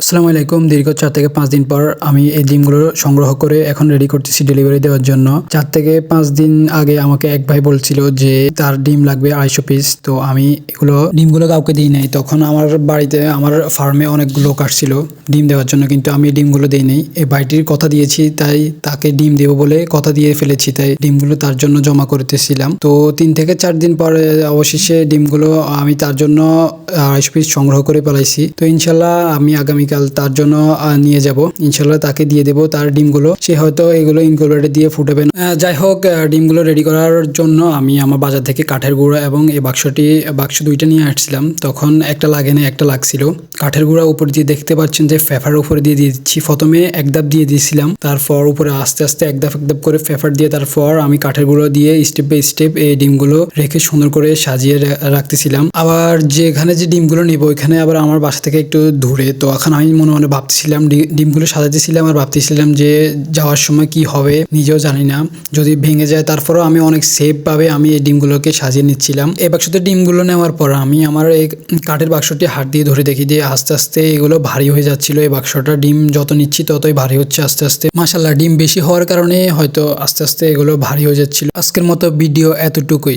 আসসালামু আলাইকুম। দীর্ঘ ৪ থেকে ৫ দিন পর আমি এই ডিমগুলো সংগ্রহ করে এখন রেডি করতেছি ডেলিভারি দেওয়ার জন্য। ৪ থেকে ৫ দিন আগে আমাকে এক ভাই বলছিল যে তার ডিম লাগবে ২৫০ পিস। তো আমি ডিমগুলো কাউকে দিই নাই। তখন আমার বাড়িতে আমার ফার্মে অনেক লোক আসছিল ডিম দেওয়ার জন্য, কিন্তু আমি ডিমগুলো দিই নাই। এই ভাইটির কথা দিয়েছি তাই তাকে ডিম দেবো বলে কথা দিয়ে ফেলেছি, তাই ডিমগুলো তার জন্য জমা করতেছিলাম। তো ৩ থেকে ৪ দিন পরে অবশেষে ডিমগুলো আমি তার জন্য ২৫০ পিস সংগ্রহ করে ফেলাইছি। তো ইনশাল্লাহ আমি আগামীকাল তার জন্য নিয়ে যাব। ইনশাল্লাহ তাকে দিয়ে দেবো তার ডিমগুলো। সে হয়তো এগুলো ইনকিউবেটরে দিয়ে ফুটাবে না। যাই হোক, ডিমগুলো রেডি করার জন্য আমি আমার বাজার থেকে কাঠের গুঁড়া এবং এই বাক্স দুইটা নিয়ে আসছিলাম। তখন একটা লাগে না, একটা লাগছিল। কাঠের গুঁড়া উপর দিয়ে দেখতে পাচ্ছেন যে ফেফার উপরে দিয়ে দিচ্ছি। প্রথমে এক ধাপ দিয়ে দিয়েছিলাম, তারপর উপরে আস্তে আস্তে এক ধাপ করে ফেফার দিয়ে তারপর আমি কাঠের গুঁড়ো দিয়ে স্টেপ বাই স্টেপ এই ডিমগুলো রেখে সুন্দর করে সাজিয়ে রাখতেছিলাম। আবার যেখানে যে ডিমগুলো নেবো ওইখানে আবার আমার বাসা থেকে একটু দূরে। তো এখন আমি মনে মনে ভাবতেছিলাম, ডিমগুলো সাজাতেছিলাম আর ভাবতেছিলাম যে যাওয়ার সময় কি হবে নিজেও জানি না, যদি ভেঙে যায়। তারপরেও আমি অনেক সেফ ভাবে আমি এই ডিমগুলোকে সাজিয়ে নিচ্ছিলাম। এই বাক্সতে ডিমগুলো নেওয়ার পর আমি আমার এই কাঠের বাক্সটি হাত দিয়ে ধরে দেখি যে আস্তে আস্তে এগুলো ভারী হয়ে যাচ্ছিল। এই বাক্সটা ডিম যত নিচ্ছি ততই ভারী হচ্ছে আস্তে আস্তে। মাশাআল্লাহ, ডিম বেশি হওয়ার কারণে হয়তো আস্তে আস্তে এগুলো ভারী হয়ে যাচ্ছিল। আজকের মতো ভিডিও এতটুকুই।